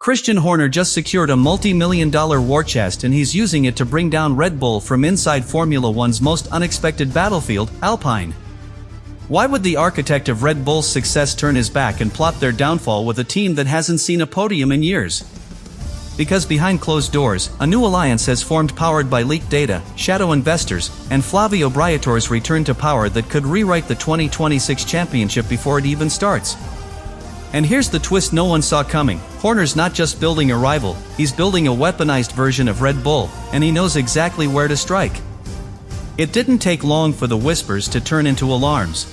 Christian Horner just secured a multi-million-dollar war chest and he's using it to bring down Red Bull from inside Formula One's most unexpected battlefield, Alpine. Why would the architect of Red Bull's success turn his back and plot their downfall with a team that hasn't seen a podium in years? Because behind closed doors, a new alliance has formed powered by leaked data, shadow investors, and Flavio Briatore's return to power that could rewrite the 2026 championship before it even starts. And here's the twist no one saw coming. Horner's not just building a rival, he's building a weaponized version of Red Bull, and he knows exactly where to strike. It didn't take long for the whispers to turn into alarms.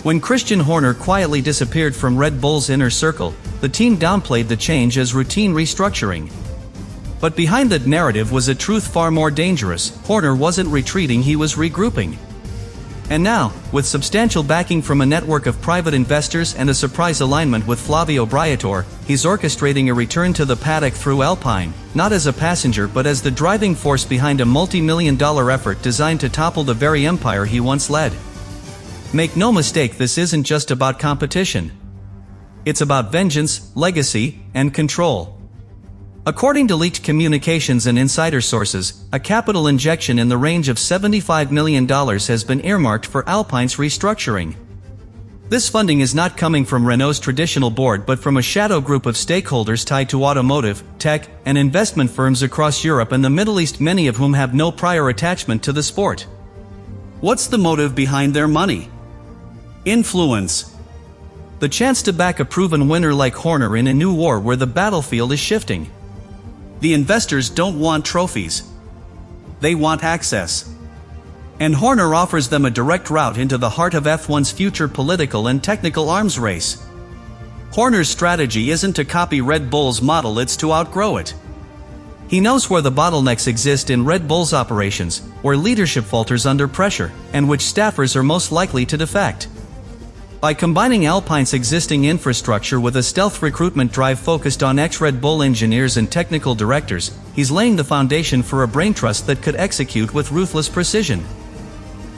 When Christian Horner quietly disappeared from Red Bull's inner circle, the team downplayed the change as routine restructuring. But behind that narrative was a truth far more dangerous. Horner wasn't retreating, he was regrouping. And now, with substantial backing from a network of private investors and a surprise alignment with Flavio Briatore, he's orchestrating a return to the paddock through Alpine, not as a passenger but as the driving force behind a multi-million-dollar effort designed to topple the very empire he once led. Make no mistake, this isn't just about competition. It's about vengeance, legacy, and control. According to leaked communications and insider sources, a capital injection in the range of $75 million has been earmarked for Alpine's restructuring. This funding is not coming from Renault's traditional board but from a shadow group of stakeholders tied to automotive, tech, and investment firms across Europe and the Middle East, many of whom have no prior attachment to the sport. What's the motive behind their money? Influence. The chance to back a proven winner like Horner in a new war where the battlefield is shifting. The investors don't want trophies. They want access. And Horner offers them a direct route into the heart of F1's future political and technical arms race. Horner's strategy isn't to copy Red Bull's model, it's to outgrow it. He knows where the bottlenecks exist in Red Bull's operations, where leadership falters under pressure, and which staffers are most likely to defect. By combining Alpine's existing infrastructure with a stealth recruitment drive focused on ex-Red Bull engineers and technical directors, he's laying the foundation for a brain trust that could execute with ruthless precision.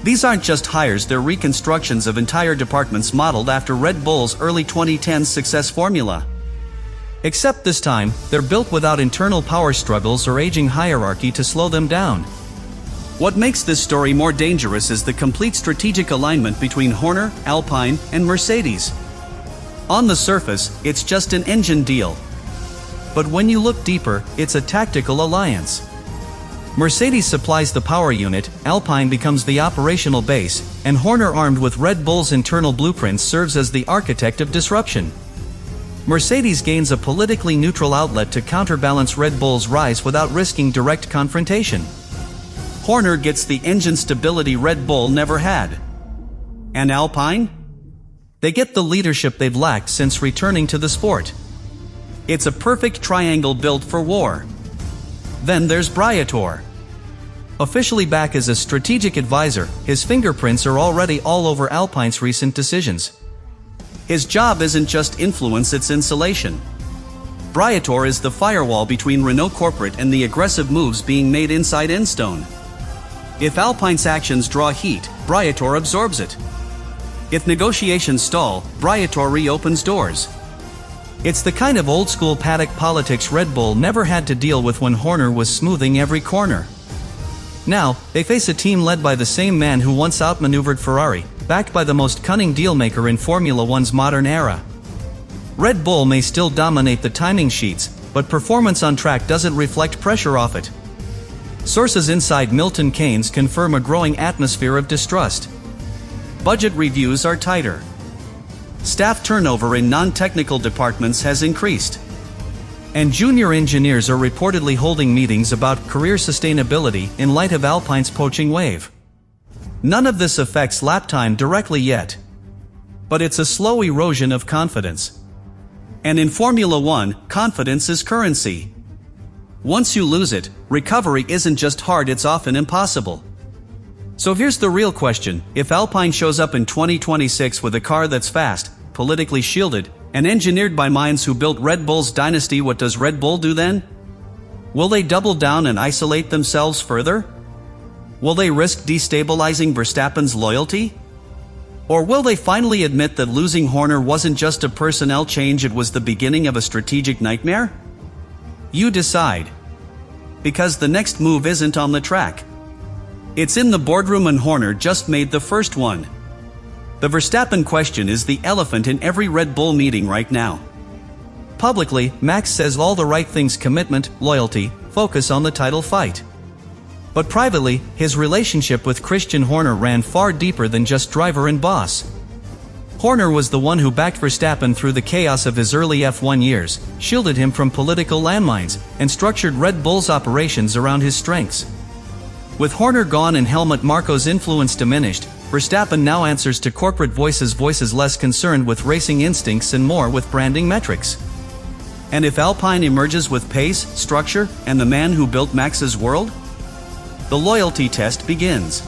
These aren't just hires, they're reconstructions of entire departments modeled after Red Bull's early 2010s success formula. Except this time, they're built without internal power struggles or aging hierarchy to slow them down. What makes this story more dangerous is the complete strategic alignment between Horner, Alpine, and Mercedes. On the surface, it's just an engine deal. But when you look deeper, it's a tactical alliance. Mercedes supplies the power unit, Alpine becomes the operational base, and Horner, armed with Red Bull's internal blueprints, serves as the architect of disruption. Mercedes gains a politically neutral outlet to counterbalance Red Bull's rise without risking direct confrontation. Horner gets the engine stability Red Bull never had. And Alpine? They get the leadership they've lacked since returning to the sport. It's a perfect triangle built for war. Then there's Briatore. Officially back as a strategic advisor, his fingerprints are already all over Alpine's recent decisions. His job isn't just influence, it's insulation. Briatore is the firewall between Renault corporate and the aggressive moves being made inside Enstone. If Alpine's actions draw heat, Briatore absorbs it. If negotiations stall, Briatore reopens doors. It's the kind of old-school paddock politics Red Bull never had to deal with when Horner was smoothing every corner. Now, they face a team led by the same man who once outmaneuvered Ferrari, backed by the most cunning dealmaker in Formula One's modern era. Red Bull may still dominate the timing sheets, but performance on track doesn't reflect pressure off it. Sources inside Milton Keynes confirm a growing atmosphere of distrust. Budget reviews are tighter. Staff turnover in non-technical departments has increased. And junior engineers are reportedly holding meetings about career sustainability in light of Alpine's poaching wave. None of this affects lap time directly yet. But it's a slow erosion of confidence. And in Formula One, confidence is currency. Once you lose it, recovery isn't just hard, it's often impossible. So here's the real question: if Alpine shows up in 2026 with a car that's fast, politically shielded, and engineered by minds who built Red Bull's dynasty, what does Red Bull do then? Will they double down and isolate themselves further? Will they risk destabilizing Verstappen's loyalty? Or will they finally admit that losing Horner wasn't just a personnel change, it was the beginning of a strategic nightmare? You decide. Because the next move isn't on the track. It's in the boardroom, and Horner just made the first one. The Verstappen question is the elephant in every Red Bull meeting right now. Publicly, Max says all the right things: commitment, loyalty, focus on the title fight. But privately, his relationship with Christian Horner ran far deeper than just driver and boss. Horner was the one who backed Verstappen through the chaos of his early F1 years, shielded him from political landmines, and structured Red Bull's operations around his strengths. With Horner gone and Helmut Marko's influence diminished, Verstappen now answers to corporate voices less concerned with racing instincts and more with branding metrics. And if Alpine emerges with pace, structure, and the man who built Max's world? The loyalty test begins.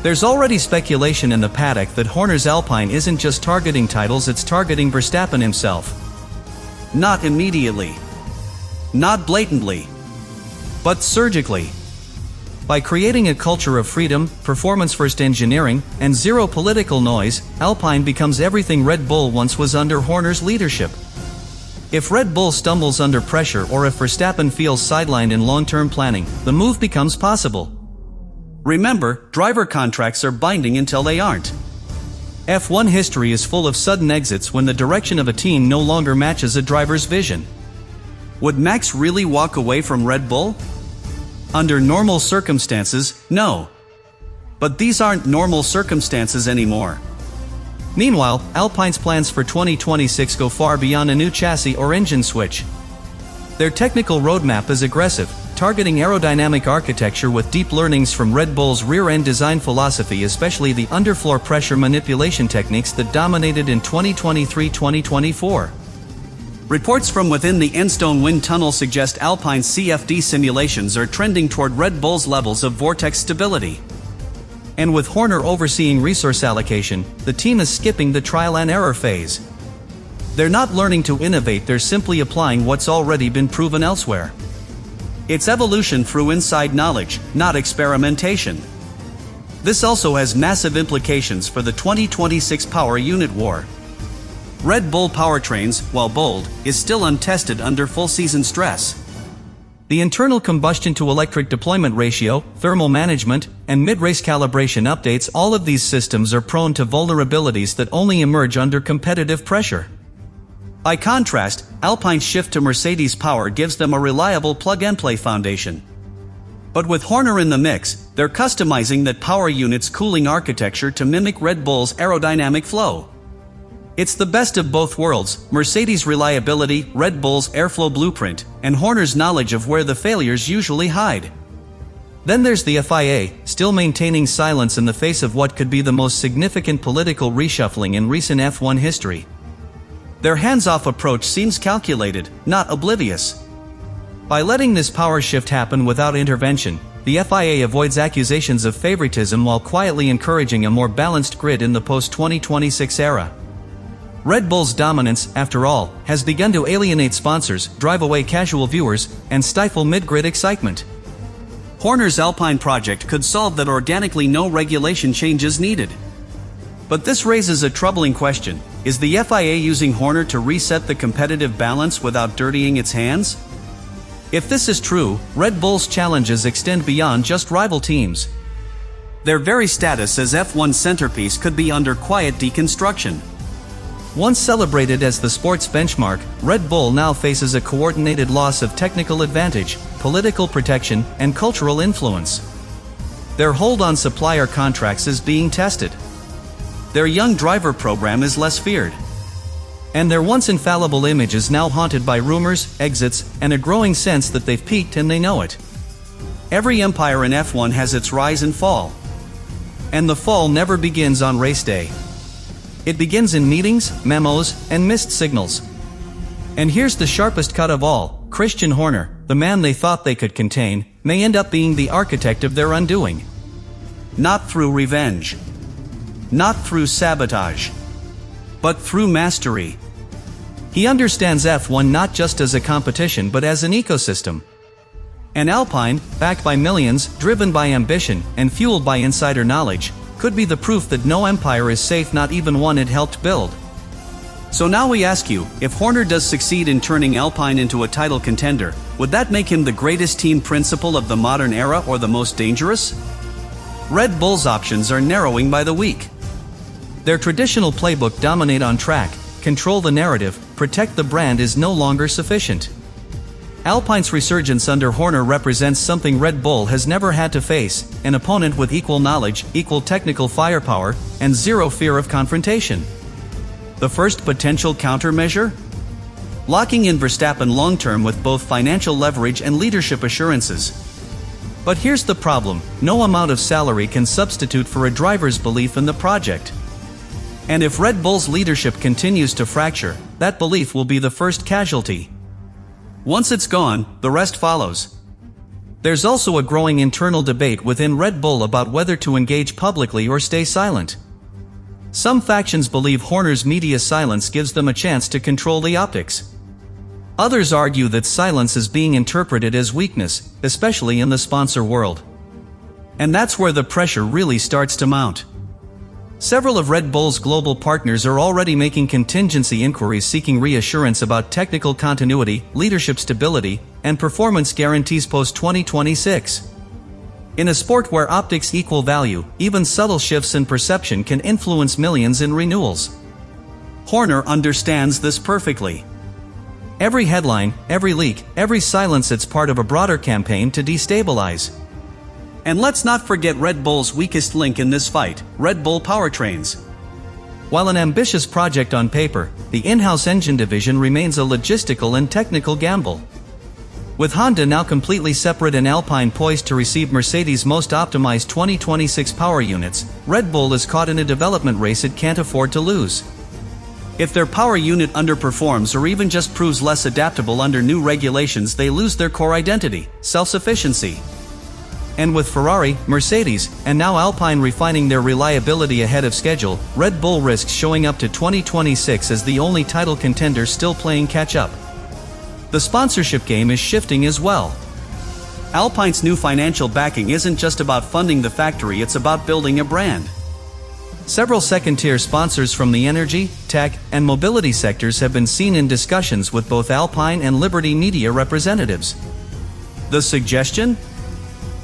There's already speculation in the paddock that Horner's Alpine isn't just targeting titles, it's targeting Verstappen himself. Not immediately. Not blatantly. But surgically. By creating a culture of freedom, performance-first engineering, and zero political noise, Alpine becomes everything Red Bull once was under Horner's leadership. If Red Bull stumbles under pressure, or if Verstappen feels sidelined in long-term planning, the move becomes possible. Remember, driver contracts are binding until they aren't. F1 history is full of sudden exits when the direction of a team no longer matches a driver's vision. Would Max really walk away from Red Bull? Under normal circumstances, no. But these aren't normal circumstances anymore. Meanwhile, Alpine's plans for 2026 go far beyond a new chassis or engine switch. Their technical roadmap is aggressive, targeting aerodynamic architecture with deep learnings from Red Bull's rear-end design philosophy, especially the underfloor pressure manipulation techniques that dominated in 2023-2024. Reports from within the Enstone wind tunnel suggest Alpine's CFD simulations are trending toward Red Bull's levels of vortex stability. And with Horner overseeing resource allocation, the team is skipping the trial and error phase. They're not learning to innovate, they're simply applying what's already been proven elsewhere. It's evolution through inside knowledge, not experimentation. This also has massive implications for the 2026 power unit war. Red Bull powertrains, while bold, is still untested under full-season stress. The internal combustion to electric deployment ratio, thermal management, and mid-race calibration updates, all of these systems are prone to vulnerabilities that only emerge under competitive pressure. By contrast, Alpine's shift to Mercedes power gives them a reliable plug-and-play foundation. But with Horner in the mix, they're customizing that power unit's cooling architecture to mimic Red Bull's aerodynamic flow. It's the best of both worlds: Mercedes' reliability, Red Bull's airflow blueprint, and Horner's knowledge of where the failures usually hide. Then there's the FIA, still maintaining silence in the face of what could be the most significant political reshuffling in recent F1 history. Their hands-off approach seems calculated, not oblivious. By letting this power shift happen without intervention, the FIA avoids accusations of favoritism while quietly encouraging a more balanced grid in the post-2026 era. Red Bull's dominance, after all, has begun to alienate sponsors, drive away casual viewers, and stifle mid-grid excitement. Horner's Alpine project could solve that organically, no regulation changes needed. But this raises a troubling question: is the FIA using Horner to reset the competitive balance without dirtying its hands? If this is true, Red Bull's challenges extend beyond just rival teams. Their very status as F1 centerpiece could be under quiet deconstruction. Once celebrated as the sports benchmark, Red Bull now faces a coordinated loss of technical advantage, political protection, and cultural influence. Their hold on supplier contracts is being tested. Their young driver program is less feared. And their once infallible image is now haunted by rumors, exits, and a growing sense that they've peaked and they know it. Every empire in F1 has its rise and fall. And the fall never begins on race day. It begins in meetings, memos, and missed signals. And here's the sharpest cut of all: Christian Horner, the man they thought they could contain, may end up being the architect of their undoing. Not through revenge. Not through sabotage. But through mastery. He understands F1 not just as a competition but as an ecosystem. And Alpine, backed by millions, driven by ambition, and fueled by insider knowledge, could be the proof that no empire is safe, not even one it helped build. So now we ask you, if Horner does succeed in turning Alpine into a title contender, would that make him the greatest team principal of the modern era or the most dangerous? Red Bull's options are narrowing by the week. Their traditional playbook, dominate on track, control the narrative, protect the brand, is no longer sufficient. Alpine's resurgence under Horner represents something Red Bull has never had to face: an opponent with equal knowledge, equal technical firepower, and zero fear of confrontation. The first potential countermeasure? Locking in Verstappen long-term with both financial leverage and leadership assurances. But here's the problem: no amount of salary can substitute for a driver's belief in the project. And if Red Bull's leadership continues to fracture, that belief will be the first casualty. Once it's gone, the rest follows. There's also a growing internal debate within Red Bull about whether to engage publicly or stay silent. Some factions believe Horner's media silence gives them a chance to control the optics. Others argue that silence is being interpreted as weakness, especially in the sponsor world. And that's where the pressure really starts to mount. Several of Red Bull's global partners are already making contingency inquiries seeking reassurance about technical continuity, leadership stability, and performance guarantees post-2026. In a sport where optics equal value, even subtle shifts in perception can influence millions in renewals. Horner understands this perfectly. Every headline, every leak, every silence, it's part of a broader campaign to destabilize. And let's not forget Red Bull's weakest link in this fight: Red Bull powertrains. While an ambitious project on paper, the in-house engine division remains a logistical and technical gamble. With Honda now completely separate and Alpine poised to receive Mercedes' most optimized 2026 power units, Red Bull is caught in a development race it can't afford to lose. If their power unit underperforms or even just proves less adaptable under new regulations, they lose their core identity, self-sufficiency. And with Ferrari, Mercedes, and now Alpine refining their reliability ahead of schedule, Red Bull risks showing up to 2026 as the only title contender still playing catch-up. The sponsorship game is shifting as well. Alpine's new financial backing isn't just about funding the factory, it's about building a brand. Several second-tier sponsors from the energy, tech, and mobility sectors have been seen in discussions with both Alpine and Liberty Media representatives. The suggestion?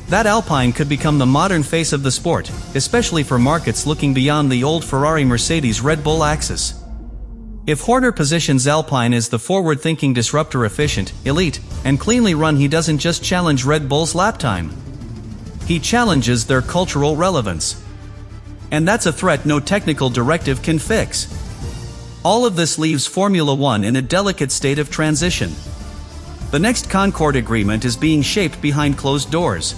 That Alpine could become the modern face of the sport, especially for markets looking beyond the old Ferrari-Mercedes-Red Bull axis. If Horner positions Alpine as the forward-thinking disruptor, efficient, elite, and cleanly run, he doesn't just challenge Red Bull's lap time. He challenges their cultural relevance. And that's a threat no technical directive can fix. All of this leaves Formula One in a delicate state of transition. The next Concord agreement is being shaped behind closed doors.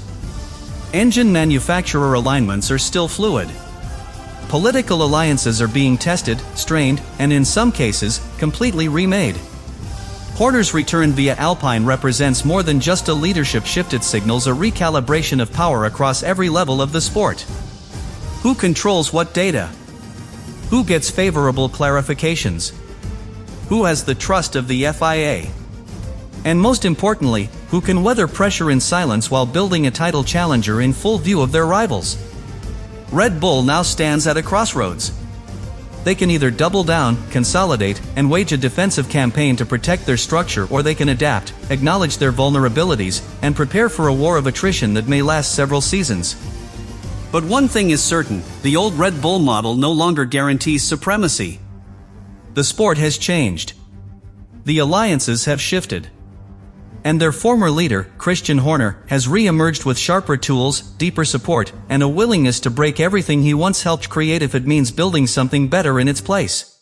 Engine manufacturer alignments are still fluid. Political alliances are being tested, strained, and in some cases, completely remade. Horner's return via Alpine represents more than just a leadership shift. It signals a recalibration of power across every level of the sport. Who controls what data? Who gets favorable clarifications? Who has the trust of the FIA? And most importantly, who can weather pressure in silence while building a title challenger in full view of their rivals? Red Bull now stands at a crossroads. They can either double down, consolidate, and wage a defensive campaign to protect their structure, or they can adapt, acknowledge their vulnerabilities, and prepare for a war of attrition that may last several seasons. But one thing is certain: the old Red Bull model no longer guarantees supremacy. The sport has changed. The alliances have shifted. And their former leader, Christian Horner, has re-emerged with sharper tools, deeper support, and a willingness to break everything he once helped create if it means building something better in its place.